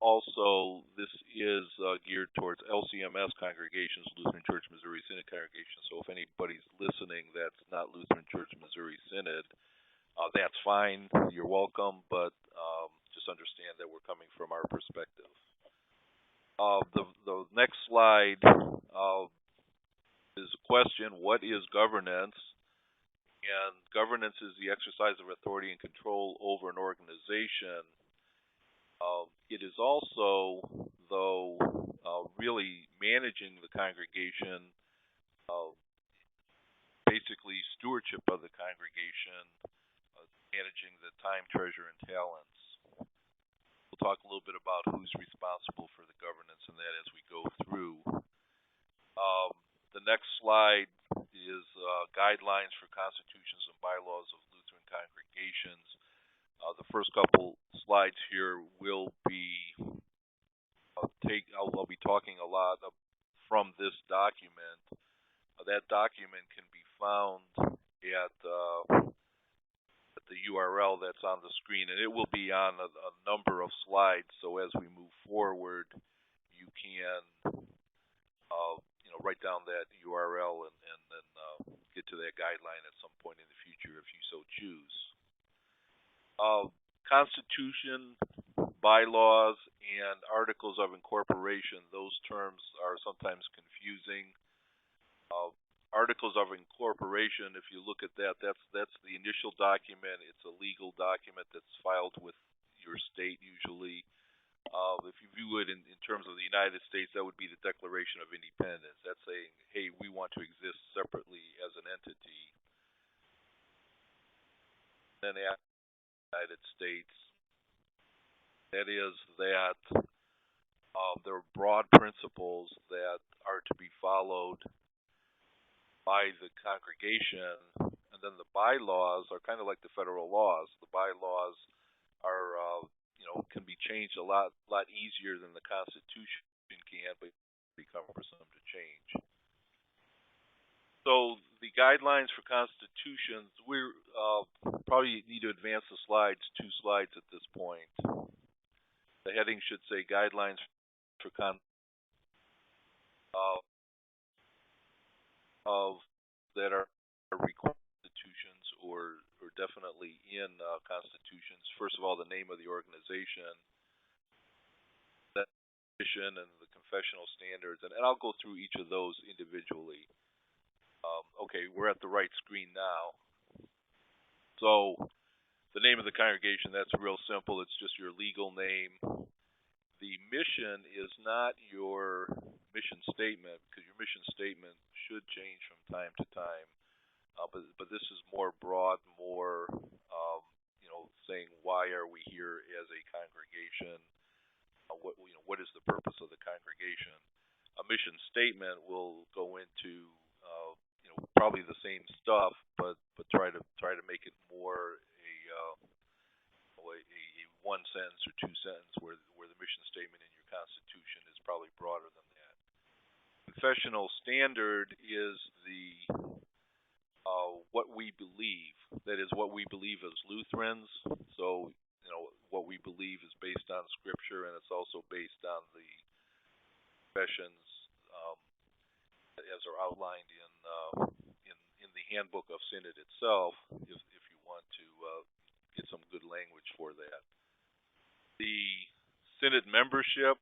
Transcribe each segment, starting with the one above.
Also, this is geared towards LCMS congregations, Lutheran Church Missouri Synod congregations. So if anybody's listening that's not Lutheran Church Missouri Synod, that's fine. You're welcome, but just understand that we're coming from our perspective. The next slide is a question: what is governance? And governance is the exercise of authority and control over an organization. It is also, though, really managing the congregation, basically stewardship of the congregation, managing the time, treasure, and talents. We'll talk a little bit about who's responsible for the governance and that as we go through. The next slide is guidelines for constitutions and bylaws of Lutheran congregations. The first couple slides here will be I'll be talking a lot from this document. That document can be found at the URL that's on the screen, and it will be on a number of slides. So as we move forward, you can write down that URL and then get to that guideline at some point in the future if you so choose. Constitution, bylaws, and articles of incorporation, those terms are sometimes confusing. Articles of incorporation, if you look at that, that's the initial document. It's a legal document that's filed with your state usually. If you view it in terms of the United States, that would be the Declaration of Independence. That's saying, hey, we want to exist separately as an entity. Then the United States, that is that there are broad principles that are to be followed by the congregation, and then the bylaws are kind of like the federal laws. The bylaws are can be changed a lot easier than the Constitution can, but become cumbersome to change. So the guidelines for constitutions, we probably need to advance the slides, 2 slides at this point. The heading should say guidelines for that are required constitutions or definitely in constitutions. First of all, the name of the organization, that mission, and the confessional standards, and I'll go through each of those individually. Okay, we're at the right screen now. So the name of the congregation, that's real simple. It's just your legal name. The mission is not your mission statement, because your mission statement should change from time to time. But this is more broad, more saying why are we here as a congregation? What is the purpose of the congregation? A mission statement will go into probably the same stuff, but try to make it more a 1 sentence or 2 sentence, where the mission statement in your Constitution is probably broader than that. Confessional standard is the what we believe. That is what we believe as Lutherans. So what we believe is based on Scripture, and it's also based on the confessions as are outlined in the handbook of Synod itself. If you want to get some good language for that. The Synod membership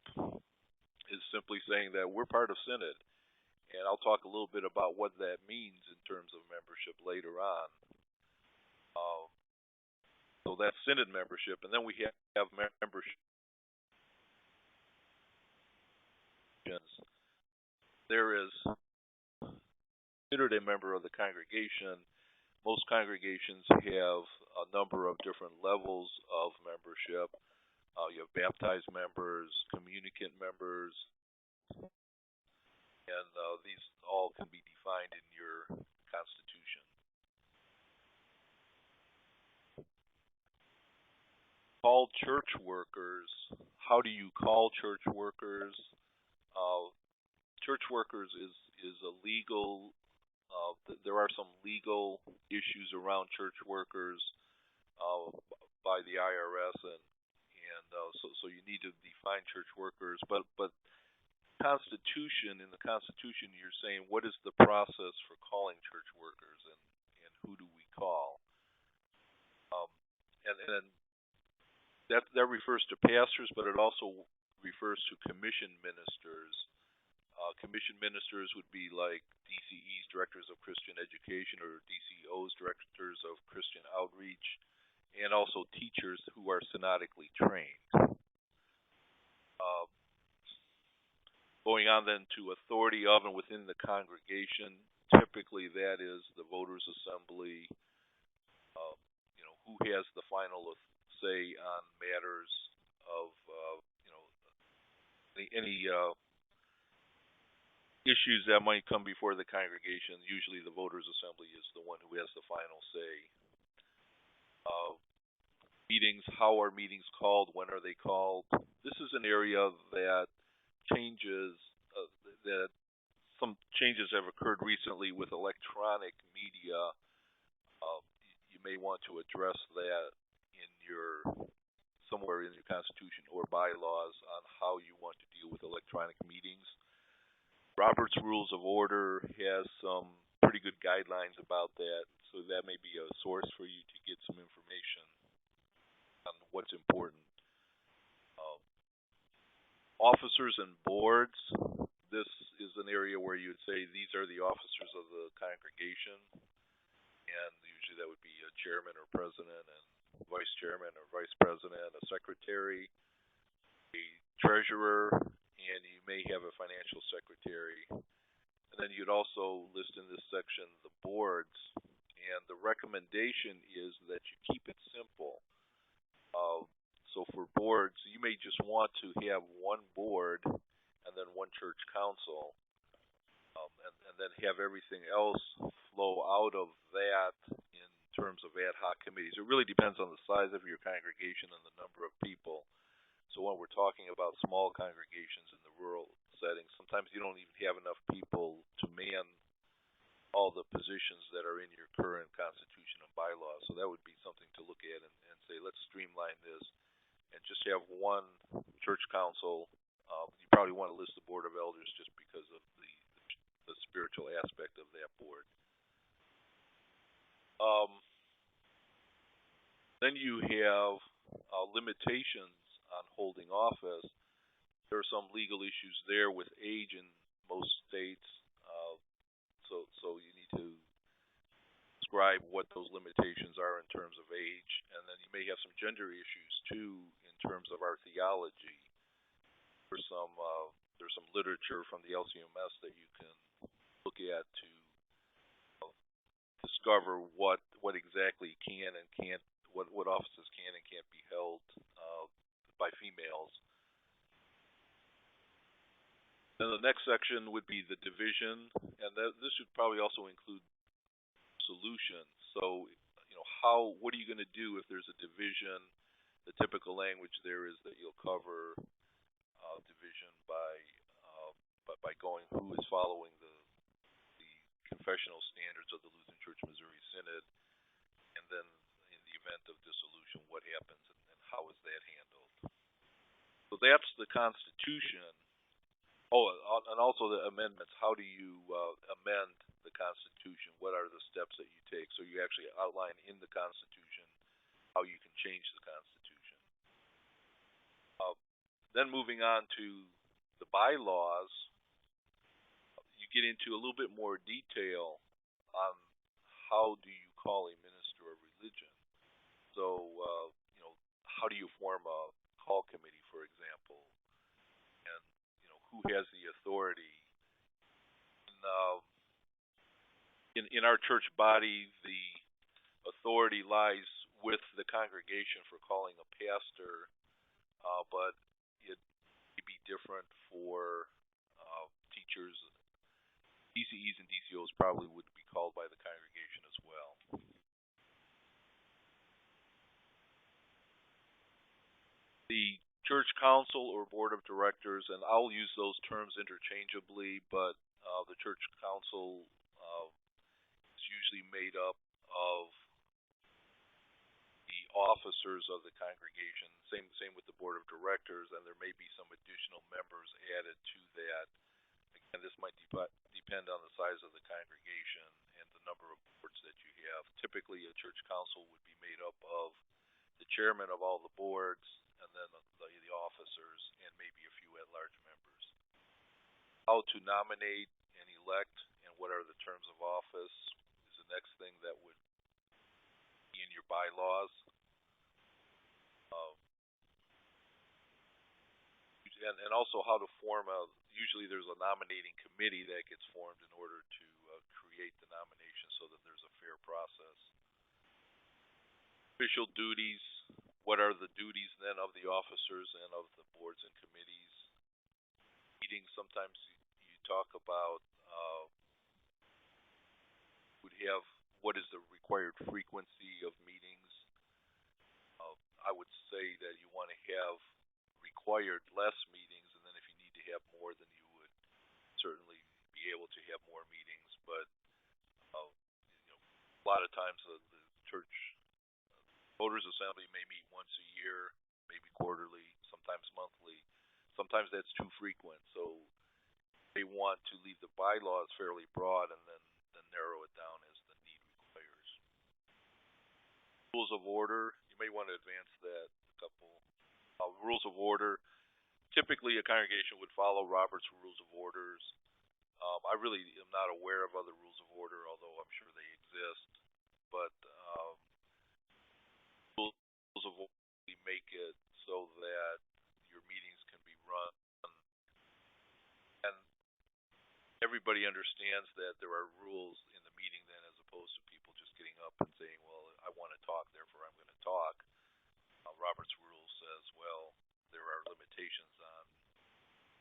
is simply saying that we're part of Synod. And I'll talk a little bit about what that means in terms of membership later on. So that's Synod membership. And then we have membership. There is considered a member of the congregation. Most congregations have a number of different levels of membership. You have baptized members, communicant members, and these all can be defined in your Constitution. Call church workers. How do you call church workers? Church workers is a legal. There are some legal issues around church workers by the IRS, and so you need to define church workers, but Constitution, in the Constitution, you're saying what is the process for calling church workers, and who do we call? And that refers to pastors, but it also refers to commissioned ministers. Commissioned ministers would be like DCEs, Directors of Christian Education, or DCOs, Directors of Christian Outreach, and also teachers who are synodically trained. Going on then to authority of and within the congregation, typically that is the voters' assembly, who has the final say on matters of any issues that might come before the congregation. Usually the voters' assembly is the one who has the final say. Meetings, how are meetings called? When are they called? This is an area that changes, that some changes have occurred recently with electronic media. You may want to address that in somewhere in your Constitution or bylaws on how you want to deal with electronic meetings. Robert's Rules of Order has some pretty good guidelines about that, so that may be a source for you to get some information on what's important. Officers and boards, this is an area where you would say these are the officers of the congregation, and usually that would be a chairman or president, and vice chairman or vice president, a secretary, a treasurer, and you may have a financial secretary. And then you'd also list in this section the boards, and the recommendation is that you keep it simple. So for boards, you may just want to have one board and then one church council, and then have everything else flow out of that in terms of ad hoc committees. It really depends on the size of your congregation and the number of people. So when we're talking about small congregations in the rural settings, sometimes you don't even have enough people to man all the positions that are in your current Constitution and bylaws. So that would be something to look at and say, let's streamline this and just have one church council. You probably want to list the Board of Elders just because of the spiritual aspect of that board. Then you have limitations on holding office. There are some legal issues there with age in most states, so you need to describe what those limitations are in terms of age, and then you may have some gender issues too in terms of our theology. There's some literature from the LCMS that you can look at to discover what exactly can and can't, what offices can and can't be held by females. Then the next section would be the division, and this should probably also include solutions. So, what are you going to do if there's a division? The typical language there is that you'll cover division by going who is following the confessional standards of the Lutheran Church Missouri Synod, and then in the event of dissolution, what happens and how is that handled? So that's the Constitution. Oh, and also the amendments. How do you amend the Constitution? What are the steps that you take? So you actually outline in the Constitution how you can change the Constitution. Then moving on to the bylaws, you get into a little bit more detail on how do you call a minister of religion. So, how do you form a call committee, for example? And, who has the authority? In our church body, the authority lies with the congregation for calling a pastor, but it may be different for teachers. DCEs and DCOs probably would be called by the congregation as well. The church council or board of directors, and I'll use those terms interchangeably, but the church council is usually made up of the officers of the congregation. Same with the board of directors, and there may be some additional members added to that. Again, this might depend on the size of the congregation and the number of boards that you have. Typically, a church council would be made up of the chairman of all the boards, and then the officers, and maybe a few at-large members. How to nominate and elect, and what are the terms of office is the next thing that would be in your bylaws. And also how to form usually there's a nominating committee that gets formed in order to create the nomination so that there's a fair process. Official duties, what are the duties then of the officers and of the boards and committees? Meetings, sometimes you talk about would have what is the required frequency of meetings. I would say that you want to have required less meetings, and then if you need to have more, then you would certainly be able to have more meetings. But a lot of times the church voters assembly may meet once a year, maybe quarterly, sometimes monthly. Sometimes that's too frequent, so they want to leave the bylaws fairly broad and then narrow it down as the need requires. Rules of order, you may want to advance that a couple. Rules of order, typically a congregation would follow Robert's Rules of Orders. I really am not aware of other rules of order, although I'm sure they exist. But rules of order make it so that your meetings can be run, and everybody understands that there are rules in the meeting then, as opposed to people just getting up and saying, well, I want to talk, therefore I'm going to talk. Robert's Rules says, well, there are limitations on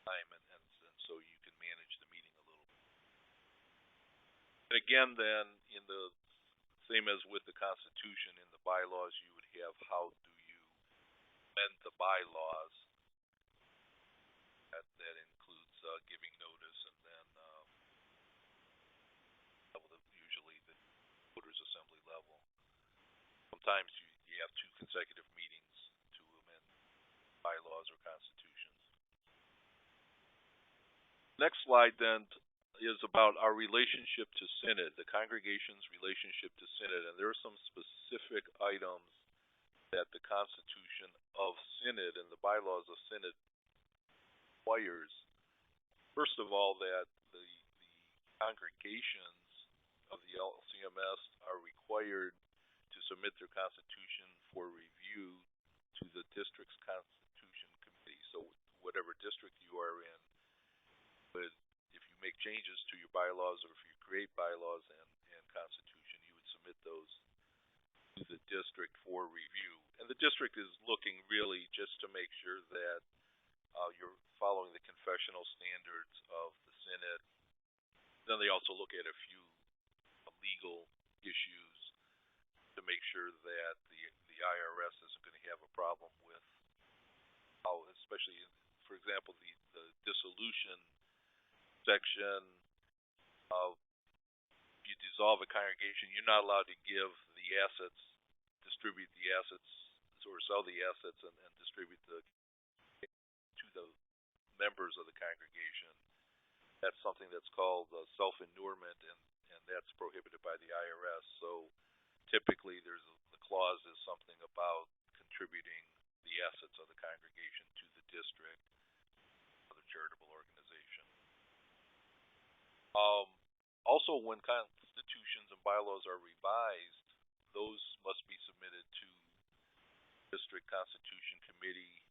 time, and so you can manage the meeting a little bit. And again, then, in the same as with the Constitution, in the bylaws, you would have how do you amend the bylaws. That includes giving notice, and then usually the voters assembly level. Sometimes you have two consecutive meetings to amend bylaws or constitutions. Next slide then is about our relationship to Synod, the congregation's relationship to Synod, and there are some specific items that the Constitution of Synod and the bylaws of Synod requires. First of all, that the congregations of the LCMS are required to submit their constitution for review to the district's constitution committee. So whatever district you are in, but if you make changes to your bylaws, or if you create bylaws and constitution, you would submit those to the district for review. And the district is looking really just to make sure that you're following the confessional standards of the Synod. Then they also look at a few legal issues to make sure that the IRS isn't going to have a problem with how, especially, for example, the dissolution section of, if you dissolve a congregation, you're not allowed to give the assets, distribute the assets, or sell the assets and distribute to the members of the congregation. That's something that's called self-inurement, and that's prohibited by the IRS. So typically the clause is something about contributing the assets of the congregation to the district or the charitable organization. Also, when constitutions and bylaws are revised, those must be submitted to District Constitution Committee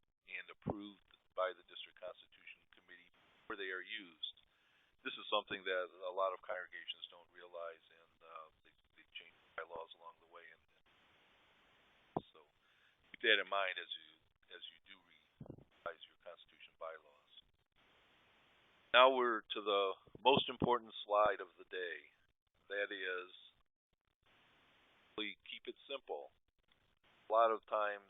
and approved by the District Constitution Committee before they are used. This is something that a lot of congregations don't realize, and they change bylaws along the way, and so keep that in mind as you do revise your constitution bylaws. Now we're to the most important slide of the day. That is, keep it simple. A lot of times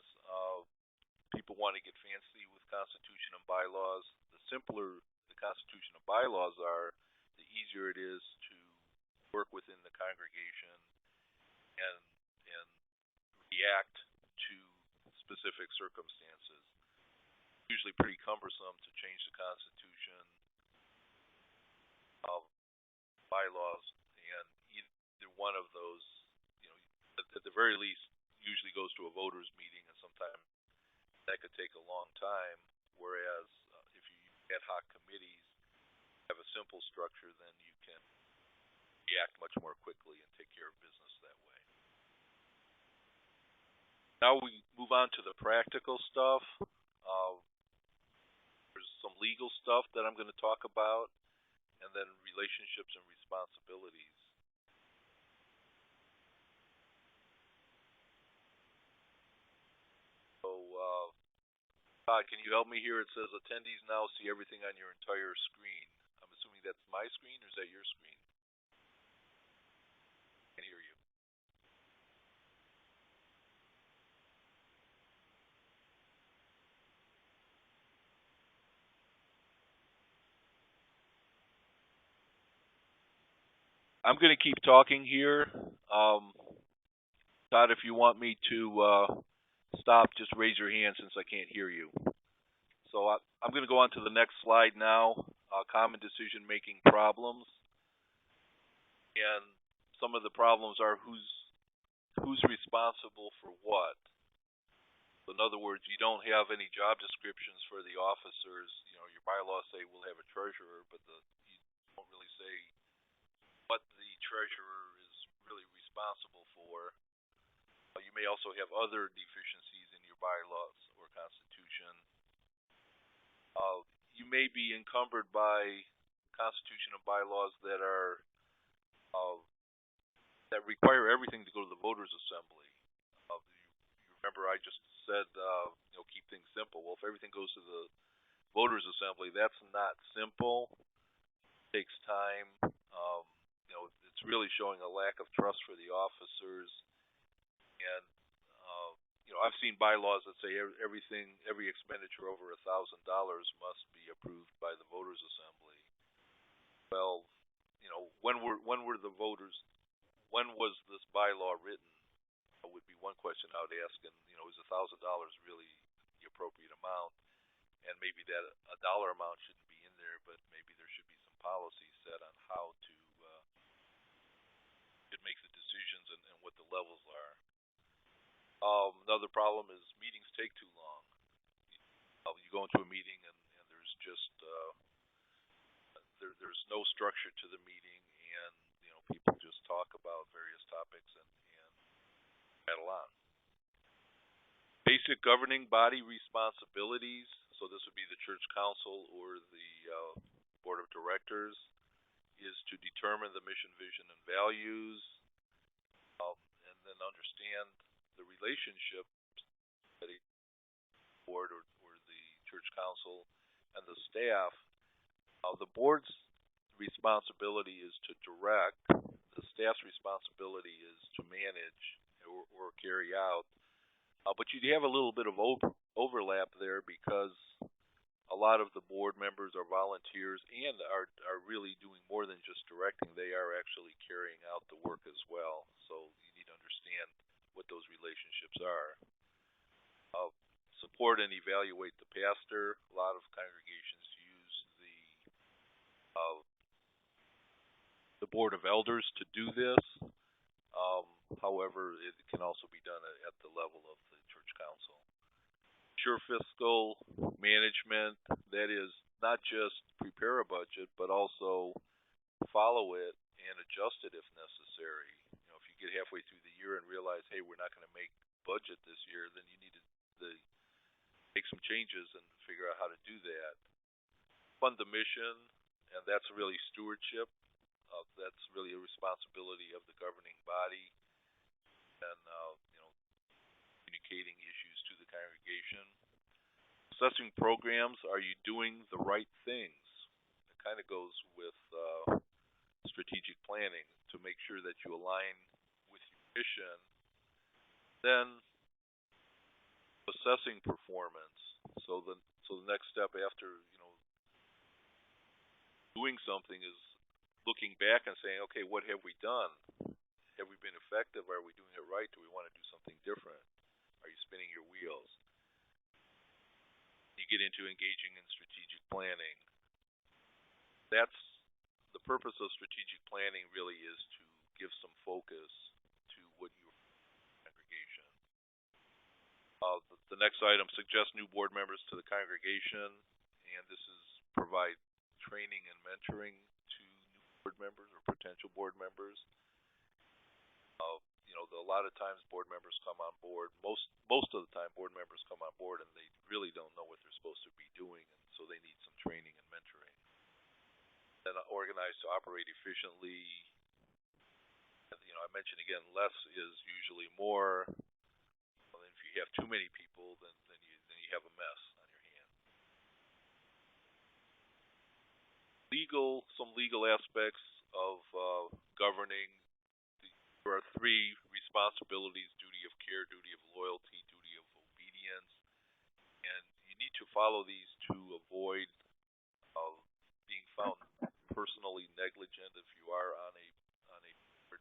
people want to get fancy with constitution and bylaws. The simpler the constitution and bylaws are, the easier it is to work within the congregation and react to specific circumstances. Usually pretty cumbersome to change the Constitution, bylaws, and either one of those, at the very least, usually goes to a voters meeting, and sometimes that could take a long time. Whereas if you use ad hoc committees, have a simple structure, then you can react much more quickly and take care of business that way. Now we move on to the practical stuff. There's some legal stuff that I'm going to talk about, and then relationships and responsibilities. So, Todd, can you help me here? It says attendees now see everything on your entire screen. I'm assuming that's my screen, or is that your screen? I can hear you. I'm going to keep talking here. Todd, if you want me to stop, just raise your hand since I can't hear you. So I'm going to go on to the next slide now, common decision-making problems. And some of the problems are who's responsible for what. In other words, you don't have any job descriptions for the officers. Your bylaws say we'll have a treasurer, but you don't really say what the treasurer is really responsible for. You may also have other deficiencies in your bylaws or Constitution. You may be encumbered by Constitution and bylaws that are that require everything to go to the voters' assembly. You remember I just said keep things simple. Well, if everything goes to the voters' assembly, that's not simple. It takes time. It's really showing a lack of trust for the officers. And I've seen bylaws that say every expenditure over $1,000 must be approved by the voters' assembly. Well, when were the voters? When was this bylaw written? Would be one question I would ask. And is $1,000 really the appropriate amount? And maybe that a dollar amount shouldn't be in there, but maybe there should be some policy set on how to make the decisions and what the levels are. Another problem is meetings take too long. You go into a meeting and there's just there's no structure to the meeting, and people just talk about various topics and rattle on. Basic governing body responsibilities. So this would be the church council or the board of directors, is to determine the mission, vision, and values, and then understand the relationship that a board or the church council and the staff. The board's responsibility is to direct. The staff's responsibility is to manage or carry out. But you have a little bit of overlap there because a lot of the board members are volunteers and are really doing more than just directing. They are actually carrying out the work as well. So you need to understand what those relationships are. Support and evaluate the pastor. A lot of congregations use the board of elders to do this. However, it can also be done at the level of the church council. Sure fiscal management, that is not just prepare a budget, but also follow it and adjust it if necessary. If you get halfway through the year and realize, hey, we're not going to make budget this year, then you need to make some changes and figure out how to do that. Fund the mission, and that's really stewardship. That's really a responsibility of the governing body, and communicating issues to the congregation. Assessing programs, are you doing the right things? It kind of goes with strategic planning to make sure that you align with your mission. Then assessing performance. So the next step after doing something is looking back and saying, okay, what have we done? Have we been effective? Are we doing it right? Do we want to do something different? Are you spinning your wheels? get into engaging in strategic planning. That's the purpose of strategic planning. Really is to give some focus to what your congregation. The next item, suggest new board members to the congregation, and this is provide training and mentoring to new board members or potential board members. A lot of times board members come on board. Most of the time, board members come on board and they really don't know what they're supposed to be doing, and so they need some training and mentoring. Then organized to operate efficiently. I mentioned again, less is usually more. If you have too many people, then you have a mess on your hands. Some legal aspects of governing. There are three responsibilities: duty of care, duty of loyalty, duty of obedience, and you need to follow these to avoid being found personally negligent if you are on a board.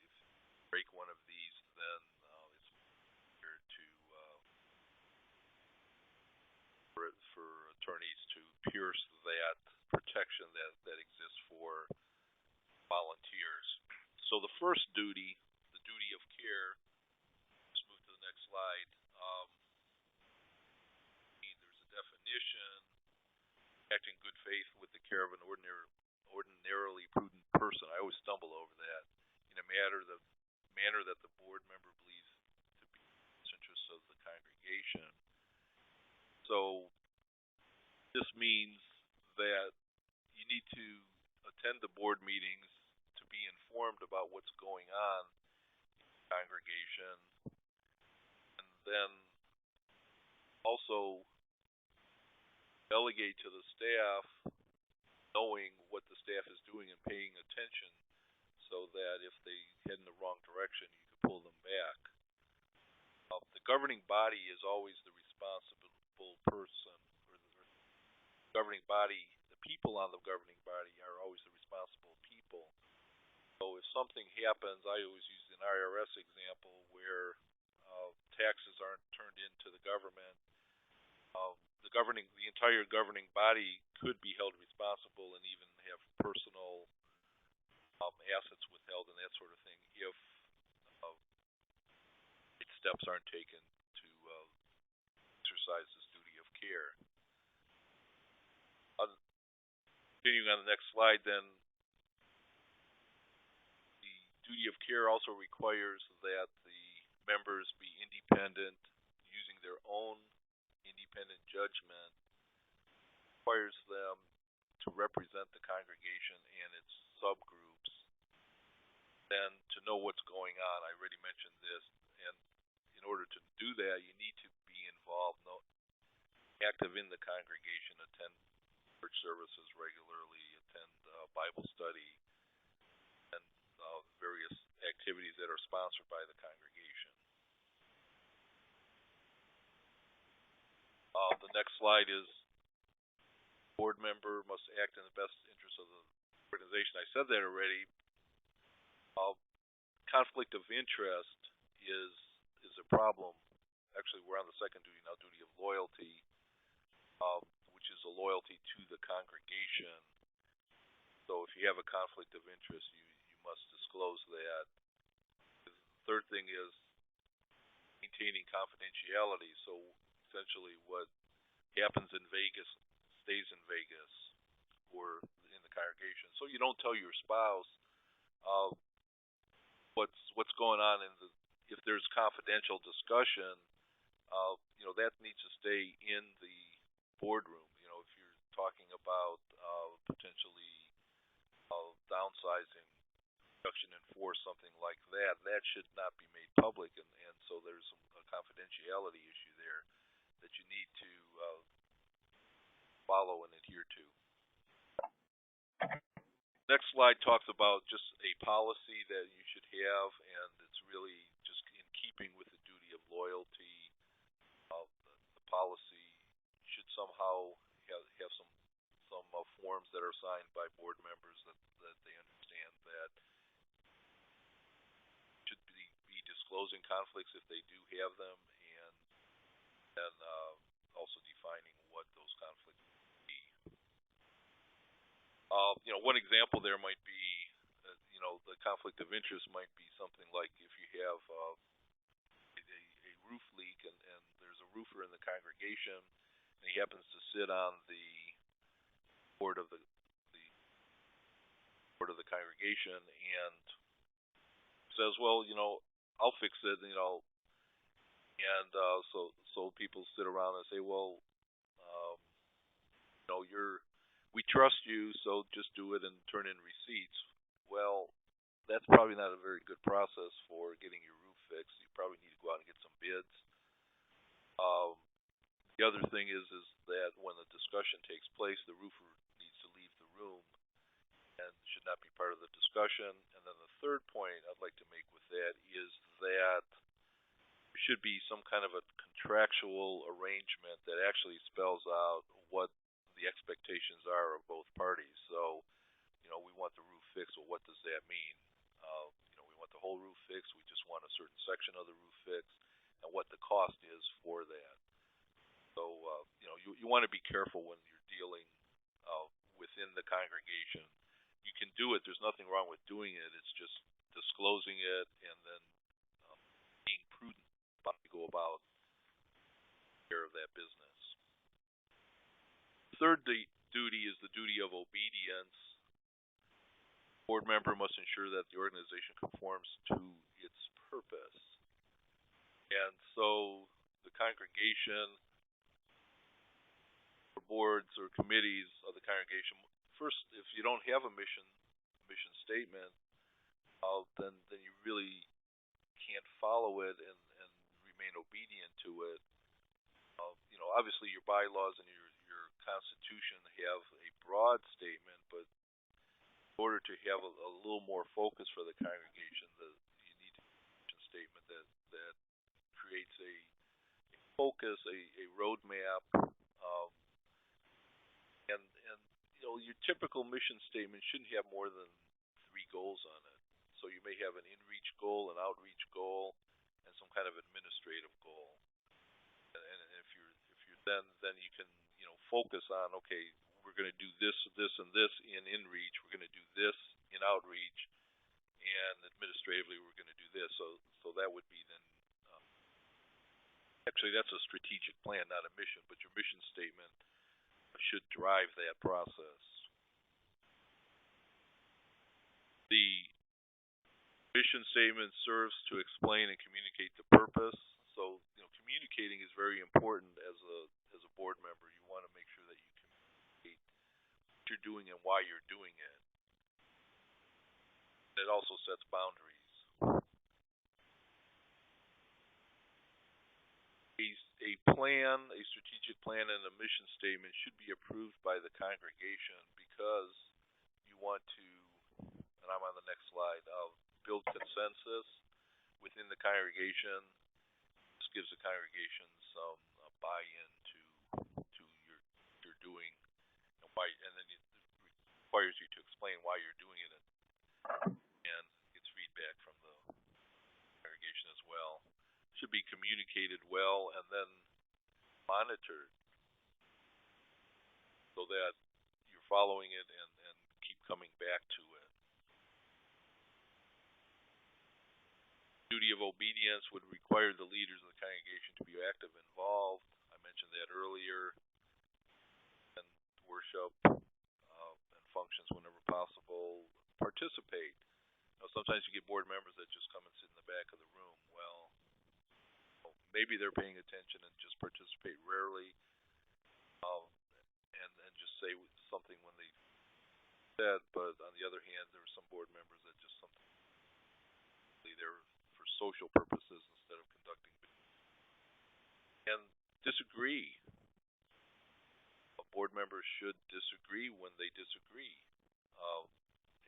If you break one of these, then it's easier for attorneys to pierce that protection that exists for volunteers. So the first duty, the duty of care, let's move to the next slide. There's a definition: act in good faith with the care of an ordinarily prudent person. I always stumble over that. In a manner that the board member believes to be in the best interest of the congregation. So this means that you need to attend the board meetings to be informed about what's going on in the congregation, and then also delegate to the staff, knowing what the staff is doing and paying attention, so that if they head in the wrong direction, you can pull them back. The governing body is always the responsible person, or the governing body. The people on the governing body are always the responsible people. So if something happens, I always use an IRS example where taxes aren't turned into the government. The entire governing body could be held responsible and even have personal assets withheld and that sort of thing if steps aren't taken to exercise this duty of care. Continuing on the next slide, then, the duty of care also requires that the members be independent, using their own independent judgment, requires them to represent the congregation and its subgroups, then to know what's going on. I already mentioned this, and in order to do that, you need to be involved, active in the congregation, attend church services regularly, attend Bible study, and various activities that are sponsored by the congregation. The next slide is board member must act in the best interest of the organization. I said that already. Conflict of interest is a problem. Actually, we're on the second duty now, duty of loyalty, which is a loyalty to the congregation. So if you have a conflict of interest, you must disclose that. The third thing is maintaining confidentiality. So essentially what happens in Vegas stays in Vegas or in the congregation. So you don't tell your spouse what's going on if there's confidential discussion, that needs to stay in the boardroom. If you're talking about potentially downsizing, reduction in force, something like that, that should not be made public, and so there's a confidentiality issue there that you need to follow and adhere to. Next slide talks about just a policy that you should have, and it's really just in keeping with the duty of loyalty. The policy should somehow have some forms that are signed by board members that they understand that should be disclosing conflicts if they do have them, and then also defining what those conflicts would be. One example there might be, the conflict of interest might be something like if you have a roof leak and there's a roofer in the congregation and he happens to sit on the board of the board of the congregation and says, well, I'll fix it, and so people sit around and say, well, um, we trust you, so just do it and turn in receipts. Well, that's probably not a very good process for getting your roof fixed. You probably need to go out and get some bids. Um, the other thing is that when the discussion takes place, the roofer needs to leave the room and should not be part of the discussion. And then the third point I'd like to make with that is that there should be some kind of a contractual arrangement that actually spells out what the expectations are of both parties. So, we want the roof fixed. Well, what does that mean? We want the whole roof fixed. We just want a certain section of the roof fixed, and what the cost is for that. So, you want to be careful when you're dealing within the congregation. You can do it. There's nothing wrong with doing it. It's just disclosing it and then being prudent about to go about care of that business. The third duty is the duty of obedience. The board member must ensure that the organization conforms to its purpose. And so the congregation, or boards or committees of the congregation, first, if you don't have a mission statement, then you really can't follow it and remain obedient to it. Obviously your bylaws and your constitution have a broad statement, but in order to have a little more focus for the congregation, you need a mission statement that creates a focus, a roadmap, and your typical mission statement shouldn't have more than 3 goals on it. So you may have an in-reach goal, an outreach goal, and some kind of administrative goal. And if you're then you can focus on, okay, we're going to do this, and this in in-reach. We're going to do this in outreach, and administratively we're going to do this. So that would be then. Actually, that's a strategic plan, not a mission, but your mission statement should drive that process. The mission statement serves to explain and communicate the purpose. So, communicating is very important as a board member. You want to make sure that you communicate what you're doing and why you're doing it. It also sets boundaries. A strategic plan, and a mission statement should be approved by the congregation because you want to, and I'm on the next slide, build consensus within the congregation. This gives the congregation some buy-in to you're doing, and why, and then it requires you to explain why you're doing it, and gets feedback from the congregation as well. Should be communicated well and then monitored so that you're following it and keep coming back to it. Duty of obedience would require the leaders of the congregation to be active and involved. I mentioned that earlier. And worship and functions whenever possible. Participate. Sometimes you get board members that just come and sit in the back of the room. Well, maybe they're paying attention and just participate rarely, and just say something when they said. But on the other hand, there are some board members that just something they're for social purposes instead of conducting business. And disagree. Board members should disagree when they disagree,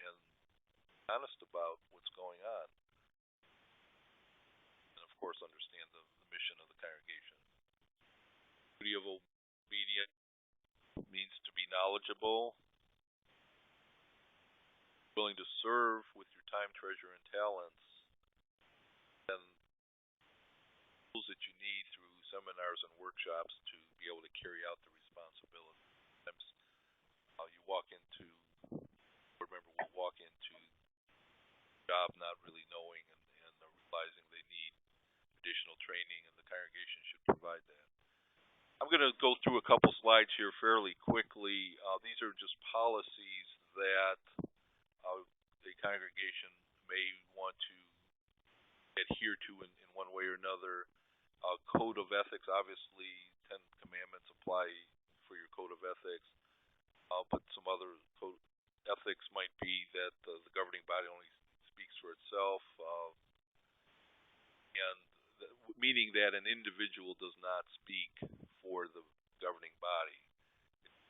and honest about what's going on. And of course, understand the mission of the congregation. Duty of obedience means to be knowledgeable, willing to serve with your time, treasure, and talents, and tools that you need through seminars and workshops to be be able to carry out the responsibility. Sometimes you walk into, board member will walk into the job not really knowing and realizing they need additional training, and the congregation should provide that. I'm going to go through a couple slides here fairly quickly. These are just policies that a congregation may want to adhere to in one way or another. Code of ethics, obviously, 10 commandments apply for your code of ethics, but some other code ethics might be that the governing body only speaks for itself, and meaning that an individual does not speak for the governing body.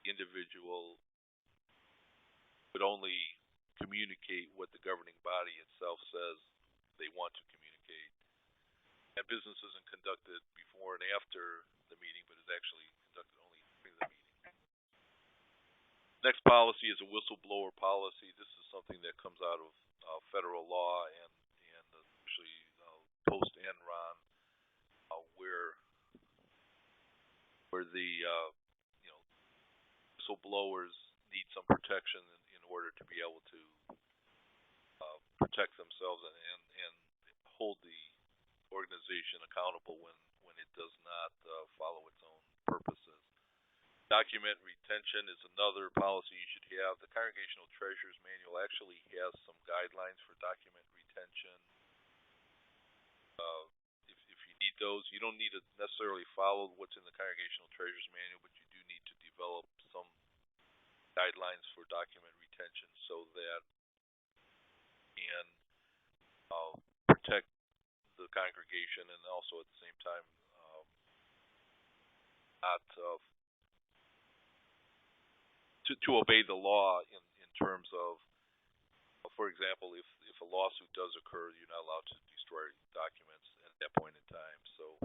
The individual would only communicate what the governing body itself says they want to communicate. And business isn't conducted before and after the meeting, but is actually conducted only during the meeting. Next policy is a whistleblower policy. This is something that comes out of federal law and especially post-Enron, where the whistleblowers need some protection in order to be able to protect themselves and hold the organization accountable when it does not follow its own purposes. Document retention is another policy you should have. The Congregational Treasurer's Manual actually has some guidelines for document retention. If you need those, you don't need to necessarily follow what's in the Congregational Treasurer's Manual, but you do need to develop some guidelines for document retention so that you can protect the congregation and also at the same time not to obey the law in terms of, for example, if a lawsuit does occur, you're not allowed to destroy documents at that point in time. So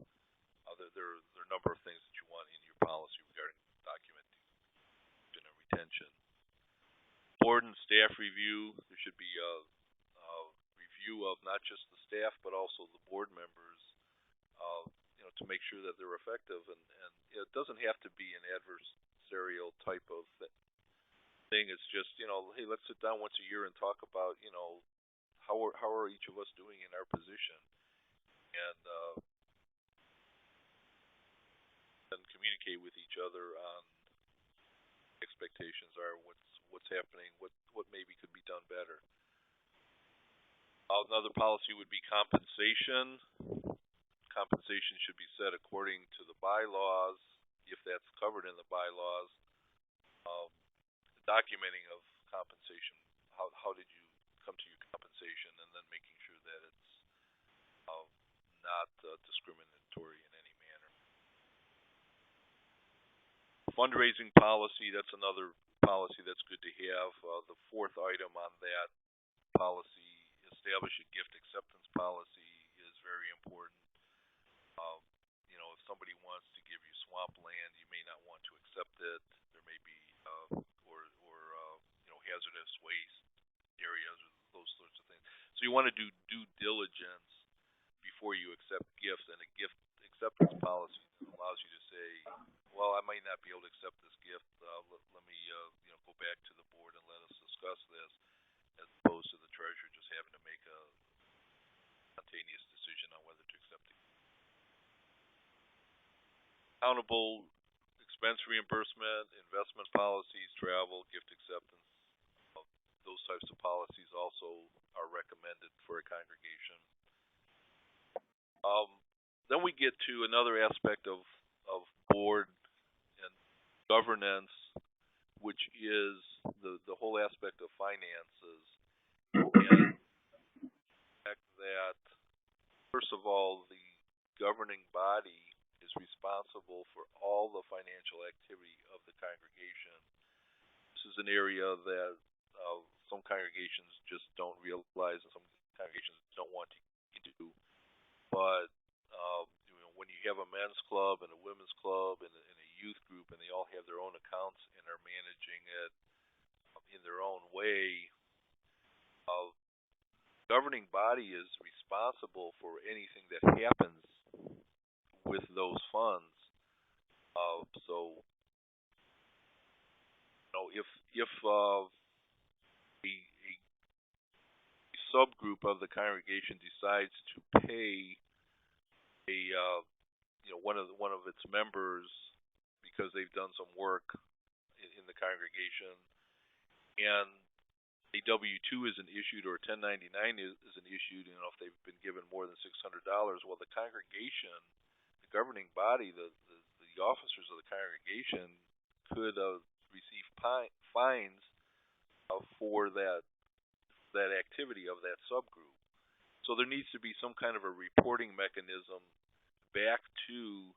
there are a number of things that you want in your policy regarding documentation and retention. Board and staff review. There should be a review of not just the staff but also the board members, to make sure that they're effective. And it doesn't have to be an adversarial type of thing. It's just, hey, let's sit down once a year and talk about, how are each of us doing in our position, and communicate with each other on expectations are, what's happening, what maybe could be done better. Another policy would be compensation. Compensation should be set according to the bylaws, if that's covered in the bylaws. Documenting of compensation. How did you come to your compensation, and then making sure that it's not discriminatory in any manner. Fundraising policy, that's another policy that's good to have. The fourth item on that policy, establish a gift acceptance policy, is very important. If somebody wants to give you swampland, you may not want to accept it. There may be hazardous waste areas or those sorts of things. So you want to do due diligence before you accept gifts, and a gift acceptance policy allows you to say, well, I might not be able to accept this gift. Let me go back to the board and let us discuss this, as opposed to the treasurer just having to make a spontaneous decision on whether to accept it. Accountable expense reimbursement, investment policies, travel, gift acceptance. Those types of policies also are recommended for a congregation. Then we get to another aspect of board and governance, which is the whole aspect of finances. And the fact that, first of all, the governing body is responsible for all the financial activity of the congregation. This is an area that some congregations just don't realize, and some congregations don't want to get into. But when you have a men's club and a women's club and a youth group, and they all have their own accounts and are managing it in their own way, governing body is responsible for anything that happens with those funds. So, if a subgroup of the congregation decides to pay a one of its members because they've done some work in the congregation, and a W-2 isn't issued or a 1099 isn't issued, if they've been given more than $600, well, the congregation, the governing body, the officers of the congregation could receive fines for that activity of that subgroup. So there needs to be some kind of a reporting mechanism back to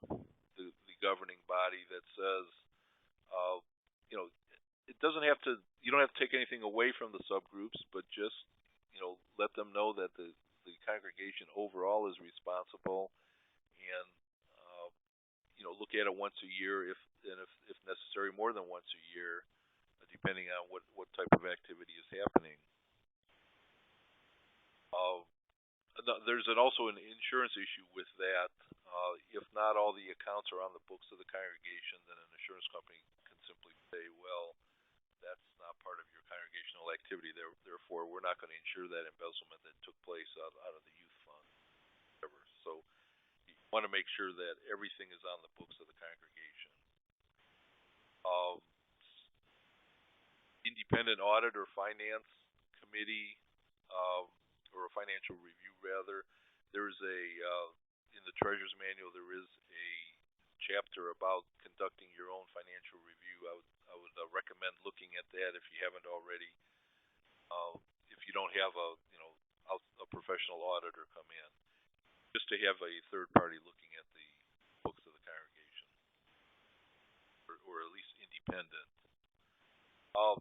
the governing body that says, uh, you know, it doesn't have to. You don't have to take anything away from the subgroups, but just let them know that the congregation overall is responsible, and look at it once a year, if necessary, more than once a year, depending on what type of activity is happening. There's also an insurance issue with that. If not all the accounts are on the books of the congregation, then an insurance company can simply say, well, that's not part of your congregational activity. Therefore, we're not going to insure that embezzlement that took place out of the youth fund. Whatever. So you want to make sure that everything is on the books of the congregation. Independent audit or finance committee, or a financial review rather. There's in the Treasurer's Manual, there is a chapter about conducting your own financial review. I would recommend looking at that if you haven't already. If you don't have a professional auditor come in, just to have a third party looking at the books of the congregation, or at least independent.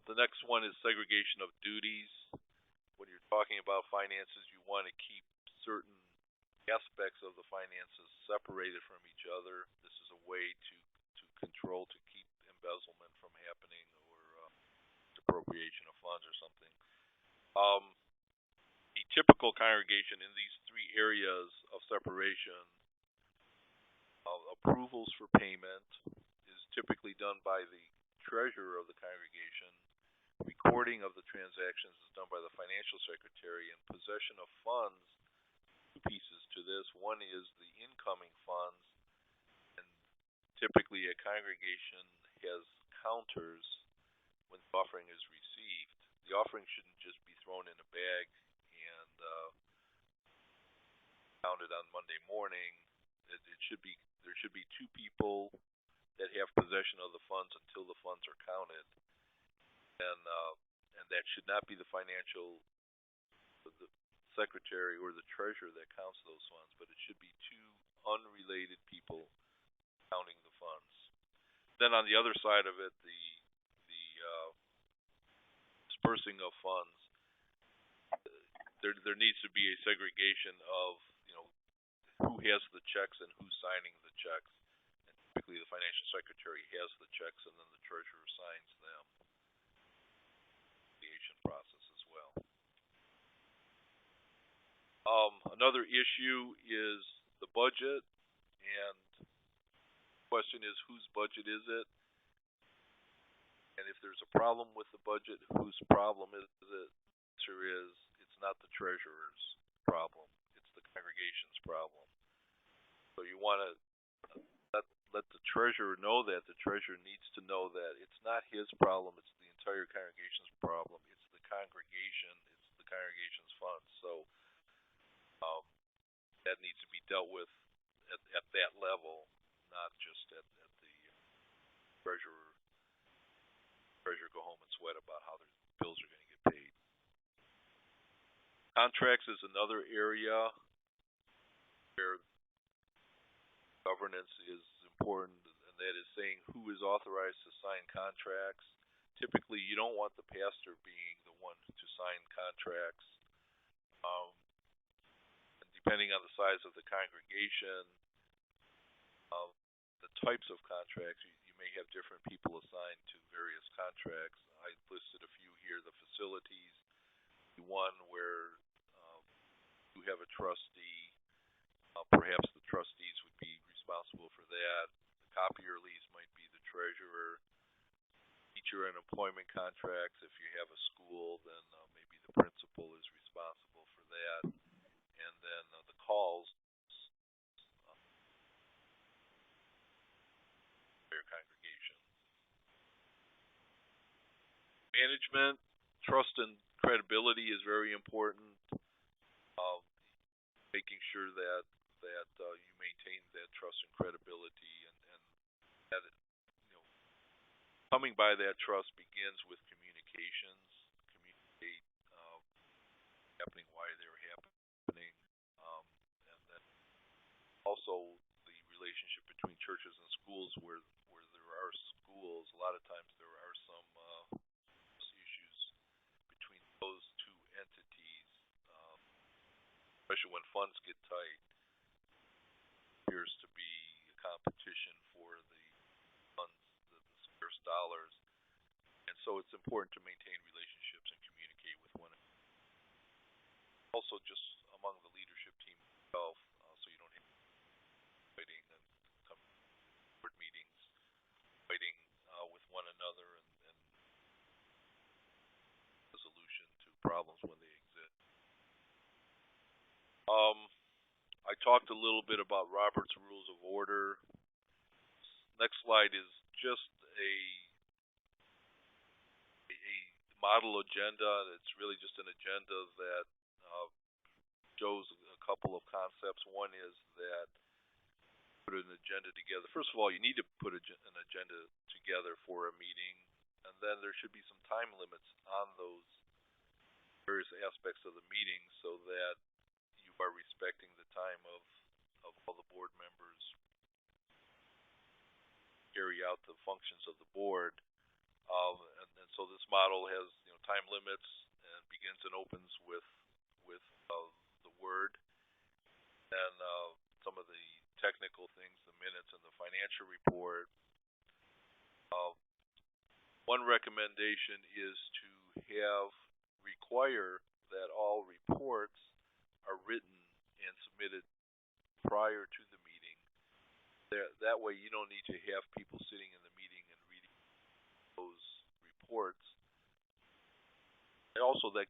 The next one is segregation of duties. When you're talking about finances, you want to keep certain aspects of the finances separated from each other. This is a way to control, to keep embezzlement from happening, or appropriation of funds or something. A typical congregation in these three areas of separation, approvals for payment is typically done by the treasurer of the congregation. Recording of the transactions is done by the financial secretary, and possession of funds, two pieces to this. One is the incoming funds, and typically a congregation has counters when the offering is received. The offering shouldn't just be thrown in a bag and counted on Monday morning. There should be two people that have possession of the funds until the funds are counted. And that should not be the secretary or the treasurer that counts those funds, but it should be two unrelated people counting the funds. Then on the other side of it, the dispersing of funds, there needs to be a segregation of who has the checks and who's signing the checks. And typically the financial secretary has the checks, and then the treasurer signs them. Process as well. Another issue is the budget, and the question is, whose budget is it? And if there's a problem with the budget, whose problem is it? The answer is, it's not the treasurer's problem, it's the congregation's problem. So you want to let the treasurer know that. The treasurer needs to know that it's not his problem, it's the entire congregation's problem. It's the congregation, it's the congregation's funds. So that needs to be dealt with at that level, not just at the treasurer go home and sweat about how their bills are going to get paid. Contracts is another area where governance is important, and that is saying who is authorized to sign contracts. Typically, you don't want the pastor being the one to sign contracts. And depending on the size of the congregation, the types of contracts, you may have different people assigned to various contracts. I listed a few here. The facilities, one where you have a trustee. Perhaps the trustees would be responsible for that. The copier lease might be treasurer, teacher and employment contracts. If you have a school, then maybe the principal is responsible for that. And then the calls for your congregation. Management, trust and credibility is very important. Making sure that you maintain that trust and credibility, and that coming by that trust begins with communications. Communicate happening, why they're happening, and then also the relationship between churches and schools, where there are schools. A lot of times there are some issues between those two entities, especially when funds get tight. Appears to be a competition for the funds, the scarce dollars, and so it's important to maintain relationships and communicate with one another. Also, just among the leadership team itself, so you don't have fighting and come to board meetings, fighting with one another, and resolution to problems when they exist. I talked a little bit about Robert's Rules of Order. Next slide is just a model agenda. It's really just an agenda that shows a couple of concepts. One is that put an agenda together. First of all, you need to put an agenda together for a meeting, and then there should be some time limits on those various aspects of the meeting, so that you are respecting the time of all the board members carry out the functions of the board. And so this model has time limits and begins and opens with the word, and some of the technical things, the minutes and the financial report. One recommendation is to require that all reports are written and submitted prior to the meeting. That way you don't need to have people sitting in the meeting and reading those reports. And also that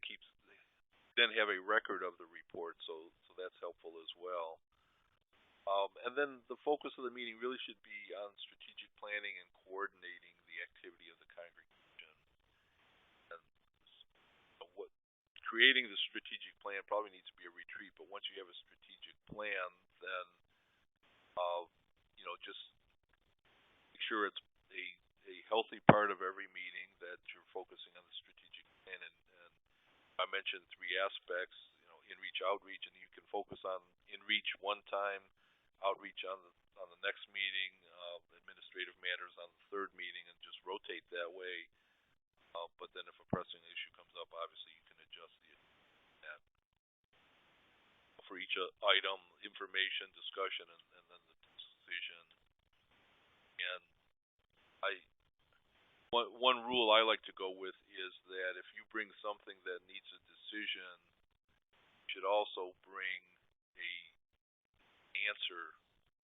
then have a record of the report, so that's helpful as well. And then the focus of the meeting really should be on strategic planning and coordinating the activity of the congregation. And creating the strategic plan probably needs to be a retreat, but once you have a strategic plan, then just make sure it's a healthy part of every meeting, that you're focusing on the strategic plan. And I mentioned three aspects, in-reach, outreach, and you can focus on in-reach one time, outreach on the next meeting, administrative matters on the third meeting, and just rotate that way. But then if a pressing issue comes up, obviously you can adjust that. For each item, information, discussion, and then the decision. And one rule I like to go with is that if you bring something that needs a decision, you should also bring an answer,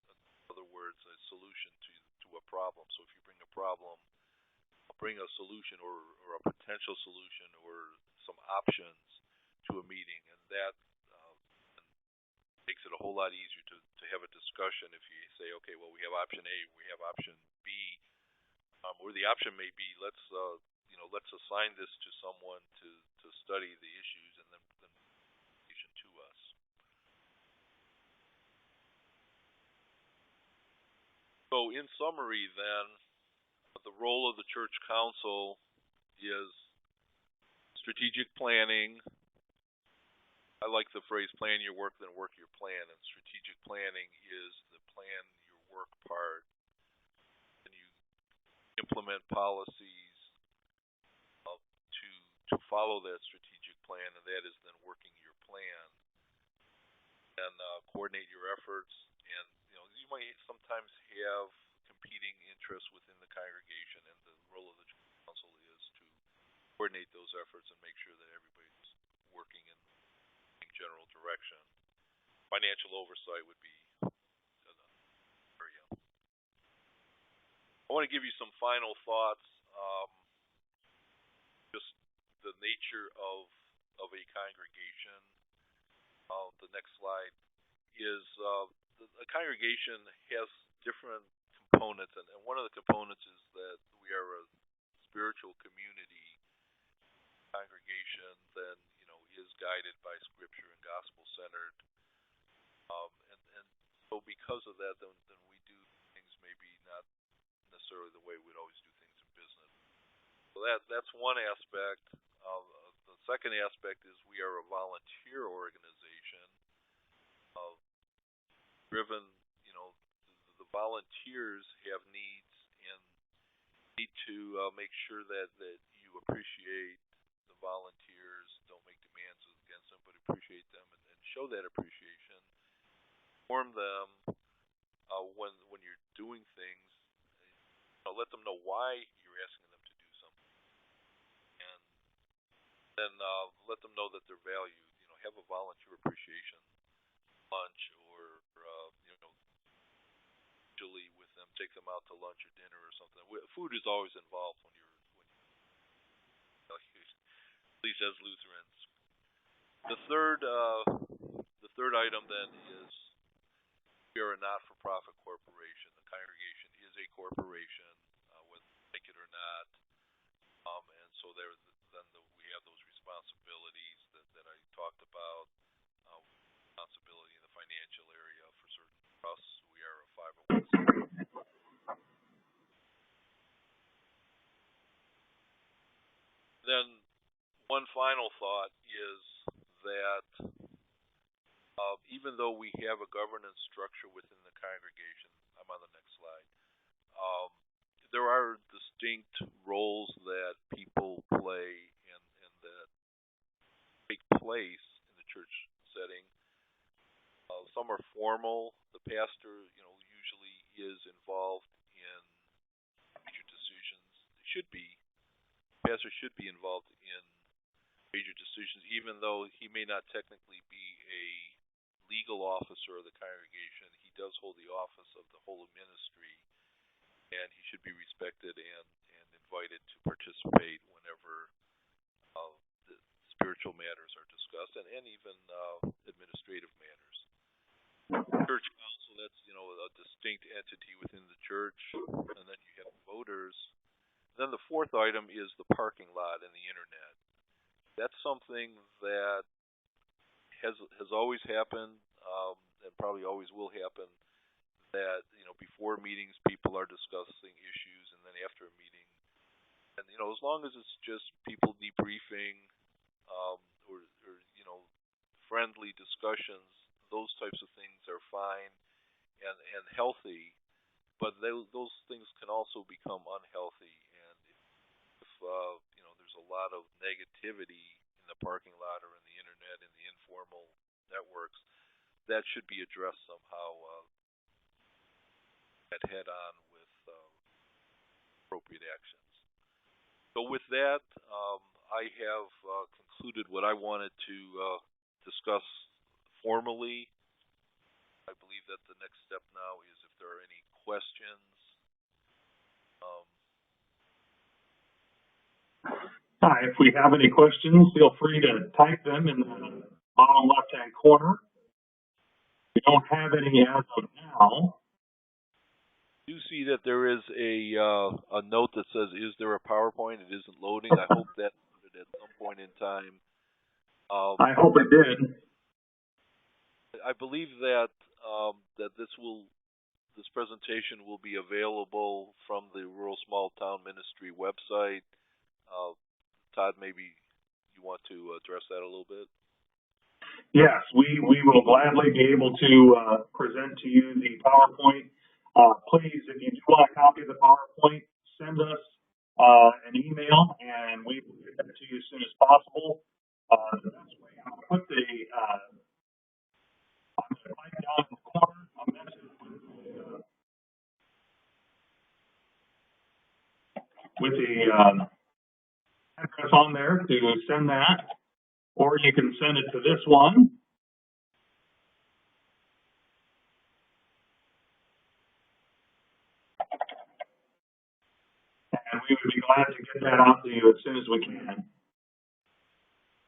in other words, a solution to a problem. So if you bring a problem, bring a solution or a potential solution or some options to a meeting, and that makes it a whole lot easier to have a discussion. If you say, okay, well, we have option A, we have option B, or the option may be, let's assign this to someone to study the issues and then to us. So in summary then, the role of the church council is strategic planning. I like the phrase, plan your work, then work your plan. And strategic planning is the plan your work part. And you implement policies to follow that strategic plan, and that is then working your plan. And coordinate your efforts. And you might sometimes have competing interests within the congregation, and the role of the church council is to coordinate those efforts and make sure that everybody's working in general direction. Financial oversight would be another area. I want to give you some final thoughts. Just the nature of a congregation. The next slide is the congregation has different components, and one of the components is that we are a spiritual community congregation that is guided by Scripture and gospel centered, and so because of that, then we do things maybe not necessarily the way we'd always do things in business. So that's one aspect. The second aspect is we are a volunteer organization, driven. The volunteers have needs and need to make sure that you appreciate the volunteers. Don't make demands against them, but appreciate them and show that appreciation. Inform them when you're doing things. Let them know why you're asking them to do something, and then let them know that they're valued. Have a volunteer appreciation lunch, or usually with them, take them out to lunch or dinner or something. Food is always involved when at least as Lutherans. The third item then is we are a not-for-profit corporation. The congregation is a corporation, whether you like it or not, and so we have those responsibilities that I talked about. Responsibility in the financial area for certain trusts. We are a 501c. Then one final thought is that even though we have a governance structure within the congregation, I'm on the next slide, there are distinct roles that people play and that take place in the church setting. Some are formal. The pastor, usually is involved in major decisions. The pastor should be involved in major decisions, even though he may not technically be a legal officer of the congregation. He does hold the office of the whole ministry, and he should be respected and invited to participate whenever the spiritual matters are discussed, and even administrative matters. Church council, that's a distinct entity within the church, and then you have voters. Then the fourth item is the parking lot and the internet. That's something that has always happened, and probably always will happen. That before meetings, people are discussing issues, and then after a meeting, and as long as it's just people debriefing, or friendly discussions, those types of things are fine and healthy. But those things can also become unhealthy, and if there's a lot of negativity in the parking lot or in the internet, in the informal networks, that should be addressed somehow head on with appropriate actions. So with that, I have concluded what I wanted to discuss formally. I believe that the next step now is if there are any questions. Hi, if we have any questions, feel free to type them in the bottom left-hand corner. We don't have any as of now. I do see that there is a note that says, "Is there a PowerPoint?" It isn't loading. I hope that loaded at some point in time. I hope it did. I believe that this presentation will be available from the Rural Small Town Ministry website. Todd, maybe you want to address that a little bit? Yes, we will gladly be able to present to you the PowerPoint. Please, if you do want a copy of the PowerPoint, send us an email, and we will get that to you as soon as possible. The best way, I'll put the I'm going to write down in the corner a message with the address on there to send that, or you can send it to this one. get that out to you as soon as we can.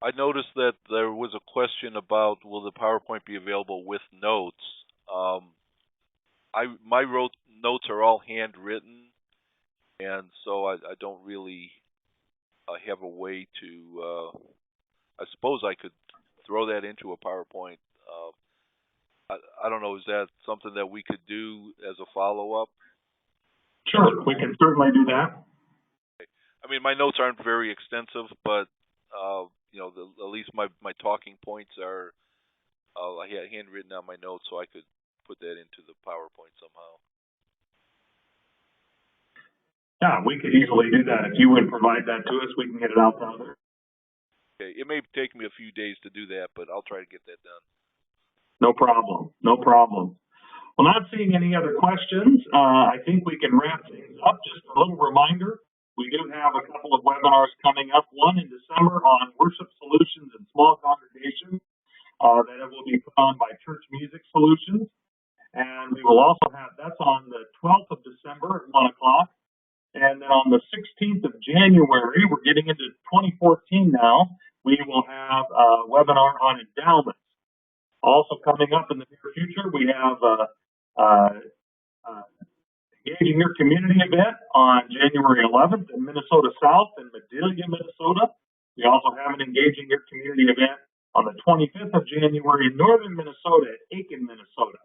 I noticed that there was a question about will the PowerPoint be available with notes. My notes are all handwritten, and so I don't really have a way to. I suppose I could throw that into a PowerPoint. I don't know. Is that something that we could do as a follow-up? Sure, we can certainly do that. I mean, my notes aren't very extensive, but you know, at least my talking points are I had handwritten on my notes, so I could put that into the PowerPoint somehow. Yeah, we could easily do that. If you would provide that to us, we can get it out to others. Okay, it may take me a few days to do that, but I'll try to get that done. No problem. No problem. Well, not seeing any other questions, I think we can wrap things up. Just a little reminder, we do have a couple of webinars coming up, one in December on worship solutions in small congregations that will be put on by Church Music Solutions. And we will also have, that's on the 12th of December at 1 o'clock. And then on the 16th of January, we're getting into 2014 now, we will have a webinar on endowments. Also coming up in the near future, we have Engaging Your Community event on January 11th in Minnesota South in Medelia, Minnesota. We also have an Engaging Your Community event on the 25th of January in northern Minnesota at Aiken, Minnesota.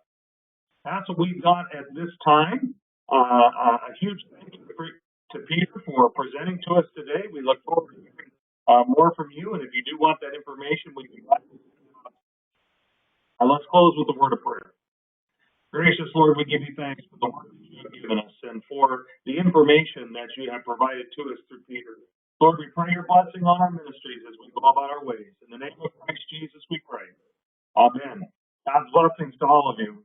That's what we've got at this time. A huge thank you to Peter for presenting to us today. We look forward to hearing more from you, and if you do want that information, we can. Let's close with a word of prayer. Gracious Lord, we give you thanks for the work that you have given us and for the information that you have provided to us through Peter. Lord, we pray your blessing on our ministries as we go about our ways. In the name of Christ Jesus, we pray. Amen. God's blessings to all of you.